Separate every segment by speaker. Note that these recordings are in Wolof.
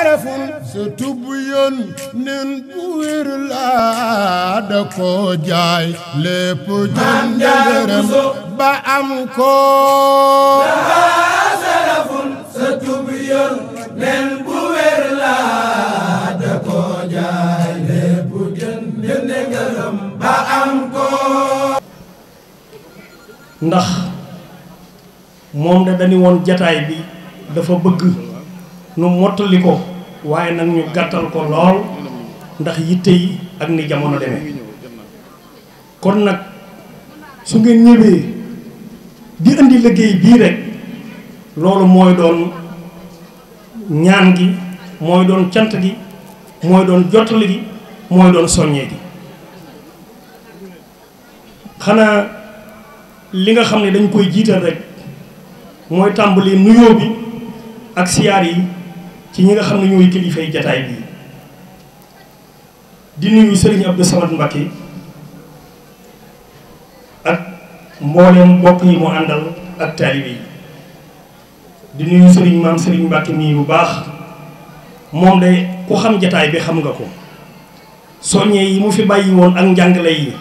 Speaker 1: serafun sa tub yoon nen bu wér laa da ko jaay lépp jënd ngërëm ba am ko
Speaker 2: serafun sa tub yoon nen bu wér laa da ko jaay lépp jënd ngërëm ba am ko
Speaker 3: ndax moom da dañu woon jataay bi dafa bëgg nu mottali ko waaye nag ñu gàttal ko lool ndax yitte yi ak ni jamono demee kon nag su ngeen ñëwee di indi liggéey bii rek loolu mooy doon ñaan gi mooy doon cant gi mooy doon jottali gi mooy doon soññee gi xanaa li nga xam ne dañ koy jiital rek mooy tàmbali nuyoo bi ak siyaar yi ci ñi nga xam ne ñooy kilifay jataay bii di nuyu Serigne Abdou Samad Mbacké ak mboolem mbokk yi mu àndal ak taalibe yi di nuyu Serigne maam Serigne Mbacké mii bu baax moom de ku xam jataay bi xam nga ko soññee yi mu fi bàyyi woon ak njàngale yi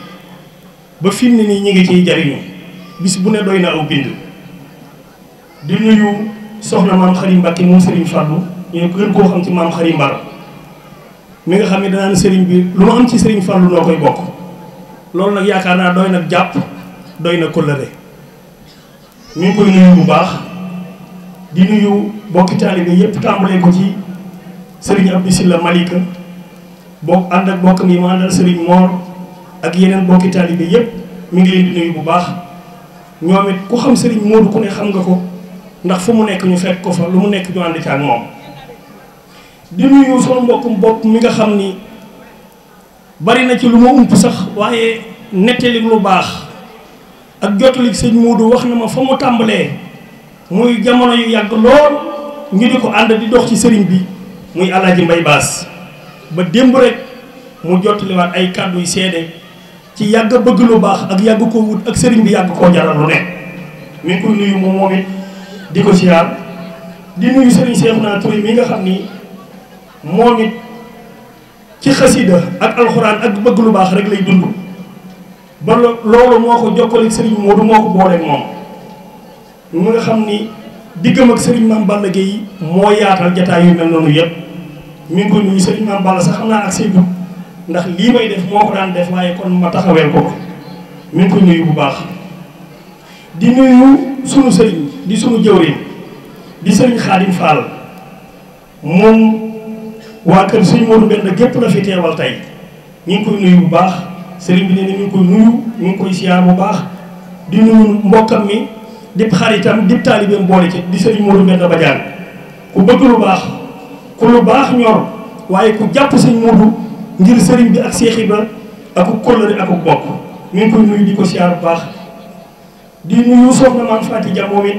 Speaker 3: ba fi mu ne nii ñu ngi ciy jariñu bis bu ne doy na aw bind di nuyu soxna maam Xari Mbacké moom Serigne Fallou ñu gën koo xam ci maam Xari Mbar mi nga xam ne danaan Serigne bi lu ma am ci Serigne Fallou noo koy bokk loolu nag yaakaar naa doy na jàpp doy na kóllëre ñu ngi koy nuyu bu baax di nuyu bokki taalibe yépp tàmbalee ko ci Serigne Abdou Silla Malika bokk ànd ak bokkam yi mu àndal Serigne Mor ak yeneen bokki taalibe yépp mi ngi leen di nuyu bu baax ñoom it ku xam Serigne Modou ku ne xam nga ko ndax fu mu nekk ñu fekk ko fa lu mu nekk ñu ànd ci ak moom di nuyu sunu mbokkum bopp mi nga xam ni bari na ci lu ma ump sax waaye nettali lu baax ak jottali sëñ Modou wax na ma fa mu tàmbalee muy jamono yu yàgg lool ñu di ko ànd di dox ci sëriñ bi muy Alaaji Mbay Baas ba démb rek mu jottaliwaat ay kàddu yu seede ci yàgg bëgg lu baax ak yàgg koo wut ak sëriñ bi yàgg koo jaral lu nekk mi ngi koy nuyu moom it di ko siyaar di nuyu sëriñ Seexuna Ture mi nga xam ni moom it ci xasida ak alxuraan ak bëgg lu baax rek lay dund ba loolu moo ko jokkaleeg sëriñ Modou moo ko booleeg moom mu nga xam ni diggam ak sëriñ Maam Balla Gueye moo yaatal jataay yu mel noonu yëpp mi ngi koy nuyu sëriñ Maam Balla sax xam naa ak say dugg ndax lii may def moo ko daan def waaye kon ma taxaweel ko mi ngi koy nuyu bu baax di nuyu sunu sëriñ di sunu jëwriñ di sëriñ Xaadim Fall moom waa kër sëriñ Modou Mbenda gépp la fi teewal tey ñu ngi koy nuyu bu baax sëriñ bi nee na ñu ngi koy nuyu ñu ngi koy siyaar bu baax di nuyu mbokkam mi dip xaritam dip taalibeem boole ci di sëriñ Modou Mbenda Badiane ku bëgg lu baax ku lu baax ñor waaye ku jàpp sëriñ Modou ngir sëriñ bi ak Seex Ibra ak kóllëre ak bokk ñu ngi koy nuyu di ko siyaar bu baax di nuyu soxna maam Faati Ja moom it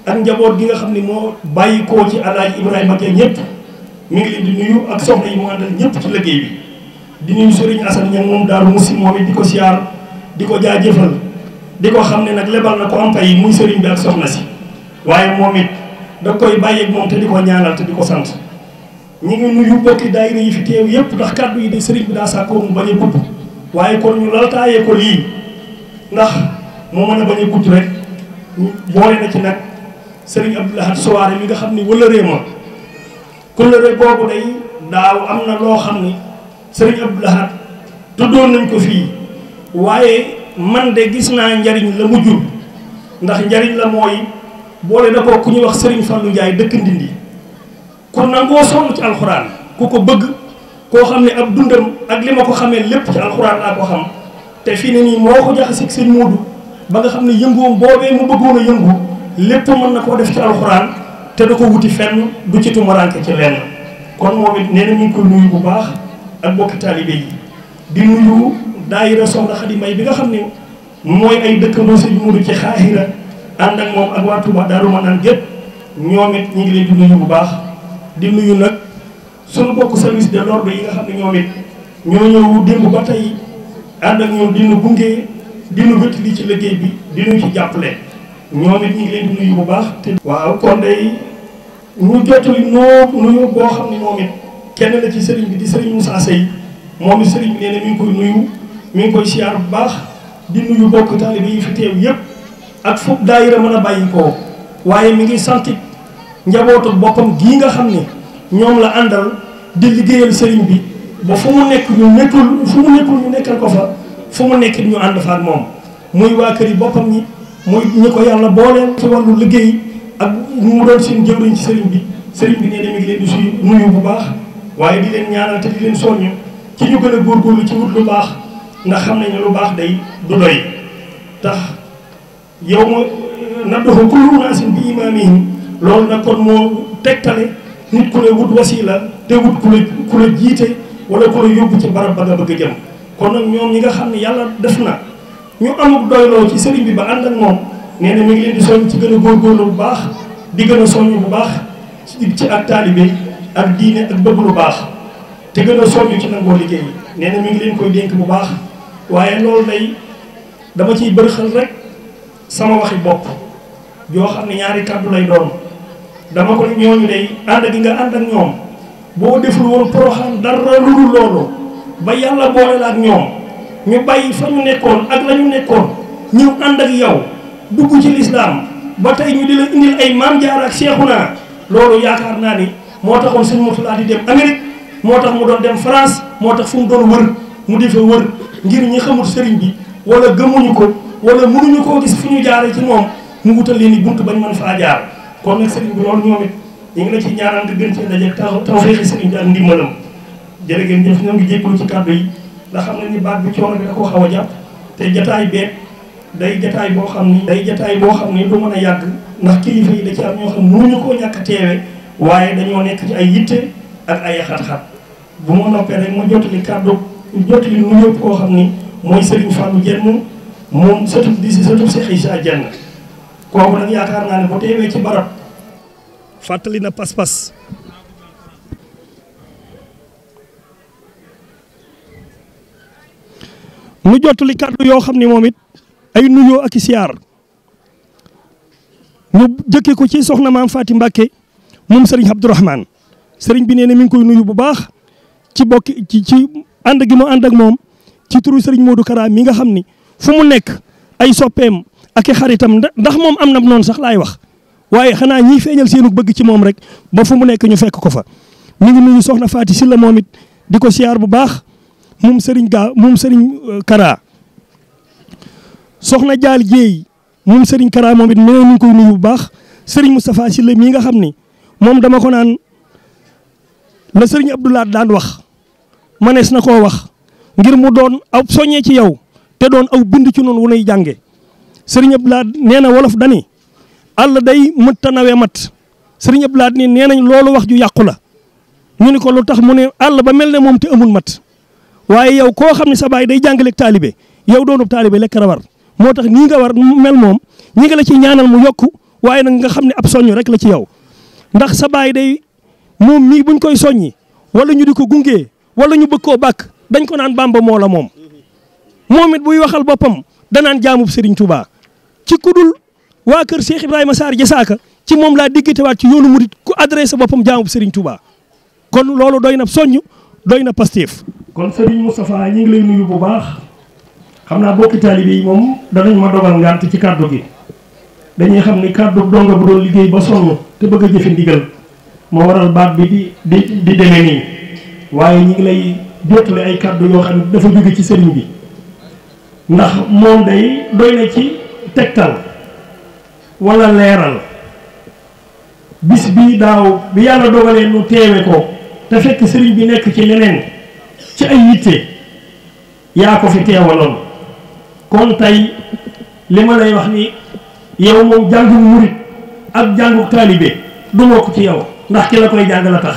Speaker 3: ak njaboot gi nga xam ne moo bàyyi koo ci Alaaji Ibrahima Gueye ñëpp mi ngi leen di nuyu ak soxna yi mu àndal ñëpp ci liggéey bi di nuyu sëriñ Assane Niang moom Daaru Musi moom it di ko siyaar di ko jaajëfal di ko xam ne nag lebal na ko am pay muy sëriñ bi ak soxna si waaye moom it da koy bàyyeeg moom te di ko ñaanal te di ko sant ñi ngi nuyu bokki daayira yi fi teew yëpp ndax kàddu yi de sëriñ bi daa sàkkoo mu bañ a gudd waaye kon ñu laltaayee ko lii ndax moo mën a bañ a gudd rek boole na ci nag sëriñ Abdou Lahad Sowaare mi nga xam ni wëlëree ma kóllëre boobu day daaw am na loo xam ni sëriñ Abdou Lahad tuddoon nañ ko fii waaye man de gis naa njariñ la mu jur ndax njariñ la mooy boole na ko ku ñuy wax sëriñ Fallou Ndiaye dëkk Ndindi ku nangoo sonn ci alxuraan ku ko bëgg koo xam ne ab dundam ak li ma ko xamee lépp ci alxuraan laa ko xam te fii ne nii moo ko jaxaseeg sëñ Modou ba nga xam ne yëngoom boobee mu bëggoon a yëngu lépp mën na koo def ci alxuraan te da ko wuti fenn du ci tumuraanke ci lenn kon moom it nee na ñu ngi ko nuyu bu baax ak bokki taalibe yi di nuyu daayira Soxna Xadi May bi nga xam ne mooy ay dëkkandoo sëñ Modou ci xaaxira ànd ak moom ak waa Touba Daaru Manaan gépp ñoom it ñu ngi leen di nuyu bu baax di nuyu nag sunu bokk service de l'ordre yi nga xam ne ñoom it ñoo ñëw démb ba tey ànd ak ñoom dinu gunge dinu wétali ci liggéey bi dinu ci jàppale ñoom it ñu ngi leen di nuyu bu baax te waaw kon day ñu jottali nuyu boo xam ne moom it kenn la ci sëriñ bi di sëriñ Moussa Seye moom it sëriñ bi nee na mi ngi koy nuyu mi ngi koy siyaar bu baax di nuyu bokk taalibe yi fi teew yëpp ak fu daayira mën a bàyyi koo waaye mi ngi sant njabootu boppam gii nga xam ne ñoom la àndal di liggéeyal sëriñ bi ba fu mu nekk ñu nekkal ko fa fu mu nekk ñu ànd fa ak moom muy waa kër yi boppam ñi muy ñi ko yàlla booleel ci wàllu liggéey ak mu doon seen jëwriñ ci sëriñ bi nee na mi ngi leen di suy nuyu bu baax waaye di leen ñaanal te di leen soññu ci ñu gën a góorgóorlu ci wut lu baax ndax xam nañ ne lu baax day du doy tax yow ma nadduxu kullu unaasin bi imaamihim loolu nag kon moo tegtale nit ku ne wut wasila te wut ku la jiite wala ku la yóbbu ci barab ba nga bëgg a jëm kon nag ñoom ñi nga xam ne yàlla def na ñu amuk doyloo ci sëriñ bi ba ànd ak moom nee na mi ngi leen di soññ ci gën a góorgóorlu bu baax di gën a soññ bu baax ci ak taalibe ak diine ak bëgg lu baax te gën a soññ ci nangoo liggéey nee na mi ngi leen koy dénk bu baax waaye loolu day dama ciy bërxal rek sama waxi bopp yoo xam ne ñaari kàddu lay doon dama ko ñooñu day ànd gi nga ànd ak ñoom boo deful woon Porokhane dara lu dul loolu ba yàlla boole la ak ñoom ñu bàyyi fa ñu nekkoon ak la ñu nekkoon ñëw ànd ak yow dugg ci lislaam ba tey ñu di la indil ay Maam Jaara ak Seexuna loolu yaakaar naa ni moo taxoon Sëñ Murtala di dem Amérique moo tax mu doon dem France moo tax fu mu doon wër mu di fa wër ngir ñi xamul sëriñ bi wala gëmuñu ko wala mënuñu koo gis fu ñu jaaree ci moom mu wutal leen ni bunt bañ mën faa jaar kon nag sëriñ bi loolu ñoom it ñu ngi la ci ñaanal nga gën cee dajeeg tawfeexi sëriñ bi ak ndimbalam jërë ngeen jëf ñoo ngi jégalu ci kàddu yi ndax xam ne ni baat bi coono bi da koo xaw a jàpp te jataay beeg day jataay boo xam ni du mën a yàgg ndax kilifa yi da ci am ñoo xam mënuñu koo ñàkk a teewe waaye dañoo nekk ci ay yitte ak ay xat-xat bu ma noppee rek ma jottali kàddu jottali nu yëpp koo xam ni mooy Serigne Fallou Dieng moom sëtub di si sëtub Cheikh Issa Dieng kooku nag yaakaar naa ne bu teewee ci barab fàttali na pas-pas nu jottali kàddu yoo xam ne moom it ay nuyoo ak i siyaar ñu jëkke ko ci soxna maam Faati Mbàkke moom Serigne Abdourahmane Serigne bi nee na mi ngi koy nuyu bu baax ci bokki ci ànd gi mu ànd ak moom ci turu Serigne Modou Kara mi nga xam ni fu mu nekk ay soppeem ak i xaritam ndax moom am na noonu sax laay wax waaye xanaa ñiy feeñal seenu bëgg ci moom rek ba fu mu nekk ñu fekk ko fa. mi ngi nuyu soxna Faati Silla moom it di ko siyaar bu baax moom Serigne Kara soxna Jaal Jéey moom Serigne Kara moom it mi ngi koy nuyu bu baax Serigne Moustapha Silla mii nga xam ni moom dama ko naan la Serigne Abdoulaye daan wax manees na koo wax ngir mu doon aw soññee ci yow te doon aw bind ci noonu wu nuy jànge Serigne Abdoulaye nee na wolof dani àll day mët ta nawee mat Serigne Abdoulaye ni nee nañ loolu wax ju yàqu la ñu ni ko lu tax mu ne àll ba mel ne moom te amul mat waaye yow koo xam ne sa baay day jàngaleeg taalibe yow doonub taalibe lekk la war moo tax nii nga war mel moom ñi nga la ci ñaanal mu yokku waaye nag nga xam ne ab soññ rek la ci yow ndax sa baay day moom mii buñ koy soññi wala ñu di ko gungee wala ñu bëgg koo bàkk dañ ko naan Bàmba moo la moom it buy waxal boppam danaan jaamub Serigne Touba ci kudul waa kër Cheikh Ibrahima Sarr Jasaaka ci moom laa diggatewaat ci yoonu murit ku adressé boppam jaamub Serigne Touba kon loolu doy na soññ doy na Pastef. kon Serigne Moustapha ñu ngi lay nuyu bu baax xam naa bokki taalibe yi moom danañ ma dogal ngànt ci kàddu gi dañuy xam ni kàddu donga bu doon liggéey ba sonn te bëgg a jëfe ndigal moo waral baat bi di demee nii waaye ñu ngi lay jottali ay kàddu yoo xam ne dafa jóge ci sëriñ bi ndax moom day doy na ci tegtal wala leeral bis bi daaw bi yàlla dogalee nu teewe ko te fekk sëriñ bi nekk ci leneen ci ay yitte yaa ko fi teewaloon kon tey li ma lay wax ni yow moom jàngu murit ak jàngu taalibe du bokk ci yow ndax ki la koy jàngal a tax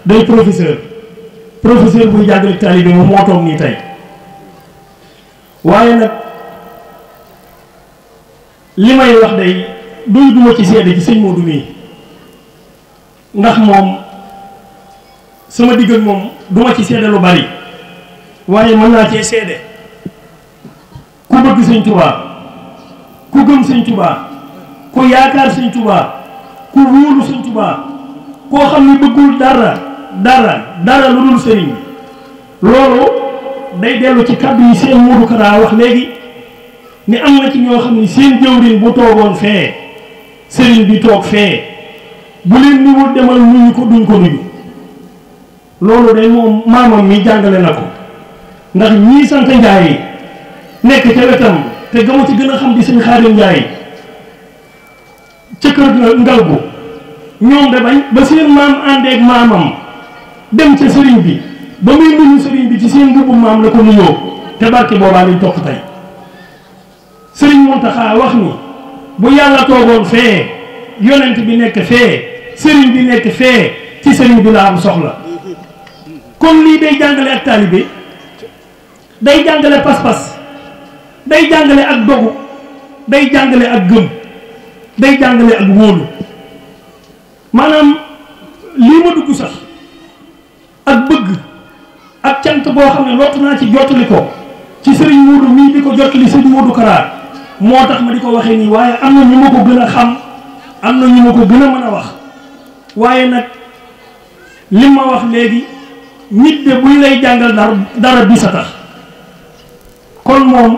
Speaker 3: day professeur buy jàngale taalibe moom moo toog nii tey waaye nag li may wax day doy duma ci seede ci sëñ Modou mii ndax moom sama digg ak moom duma ci seede lu bari waaye mën naa cee seede ku bëgg sëñ Touba ku gëm sëñ Touba ku yaakaar sëñ Touba ku wóolu sëñ Touba koo xam ni bëggul dara lu dul sëriñ bi loolu day dellu ci kàddu yi seen Modou Kara wax léegi ni am na ci ñoo xam ni seen jëwriñ bu toogoon fee sëriñ bi toog fee bu leen niwul demal nuyu ko duñ ko nuyu loolu day moom maamam mi jàngale na ko ndax ñii sant Njaay yi nekk ca wetam te gama ci gën a xam di sëñ Xaadim Njaay ca kër Ngalgu ñoom de bañ ba seen maam àndeek maamam dem ca sëriñ bi ba muy nuyu sëriñ bi ci seen mbubbu maam la ko nuyoo te barke boobaa lañ topp tey sëriñ Muntaxa wax ni bu yàlla toogoon fee yonent bi nekk fee sëriñ bi nekk fee ci sëriñ bi la am soxla kon lii day jàngale ak taalibe day jàngale pas-pas day jàngale ak dogu day jàngale ak gëm day jàngale ak wóolu maanaam lii ma dugg sax ak bëgg ak cant boo xam ne lottu naa ci jottali ko ci sëriñ Modou mii di ko jottali sëriñ Modou Kara moo tax ma di ko waxee nii waaye am na ñu ma ko gën a xam am na ñu ma ko gën a mën a wax waaye nag li ma wax léegi nit de buñ lay jàngal dara bi sa tax kon moom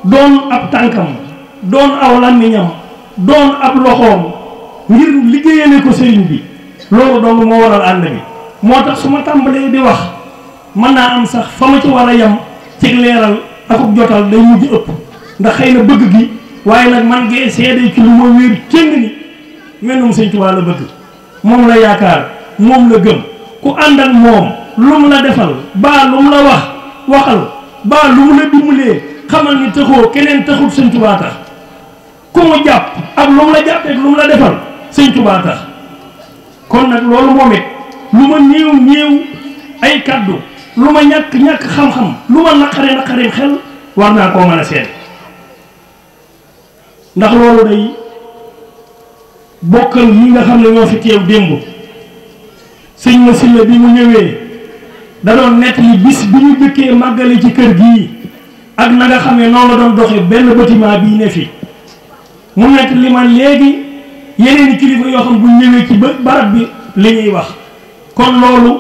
Speaker 3: doon ab tànkam doon aw làmmiñam doon ab loxoom ngir liggéeyale ko sëriñ bi loolu dong moo waral ànd bi moo tax su ma tàmbalee di wax mën naa am sax fa ma ci war a yem ci leeral akub jotal day mujj ëpp ndax xëy na bëgg gi waaye nag man ngee seede ci lu ma wér cëng ni mennum sëñ Tuubaa la bëgg moom la yaakaar moom la gëm ku ànd ak moom lu mu la defal baa lu mu la waxal baa lu mu la dimbalee xamal ni taxoo keneen taxut sëñ Tuubaa tax ku mu jàpp ak lu mu la jàppeek lu mu la defal sëñ Tuubaa tax kon nag loolu moom it lu ma néew ay kaddu lu ma ñàkk xam-xam lu ma naqareem xel war naa koo mën a seet ndax loolu day bokkal yi nga xam ne ñoo fi teew démb sëñ ma silla bi mu ñëwee da doon nettali bis bi ñu jëkkee màggale ci kër gii ak na nga xam ne noonu la doon doxee benn bâtiment bii ne fi mu nekk li ma léegi yeneen i kilifa yoo xam bu ñëwee ci barab bi li ñuy wax kon loolu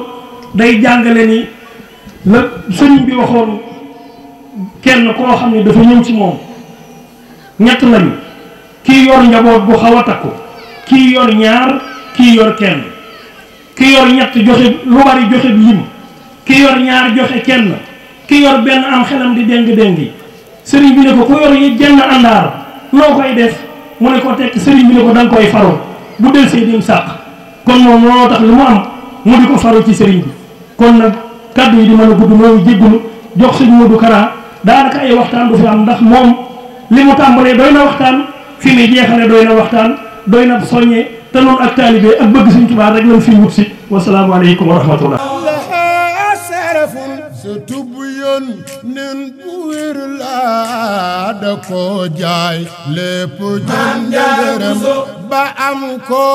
Speaker 3: day jàngale ni la sëriñ bi waxoon kenn koo xam ne dafa ñëw ci moom ñett lañu kii yor njaboot bu xaw a takku kii yor ñaar kii yor kenn kii yor ñett joxe lu bari joxe lim kii yor ñaar joxe kenn kii yor benn am xelam di déng-déngi sëriñ bi ne ko ku yor yi jenn àndaar noo koy def mu ne ko tekk sëriñ bi ne ko da nga koy faru bu del see dim sàq kon moom looloo tax lu mu am mu di ko faru ci sëriñ bi kon nag kaddu yi di mën a gudd mooy jéggulu jox sëñ Modou Kara daanaka ay waxtaan du fi am ndax moom li mu tàmbalee doy na waxtaan fi muy jeexale doy na waxtaan doy na soññee te noonu ak taalibe ak bëgg sëñ Tuubaa rek lañ fi wut si wasalaamu aleykum wa rahmatullah
Speaker 1: sa tub yoon nen bu wér laa da ko jaay lépp jënd ngërëm ba am ko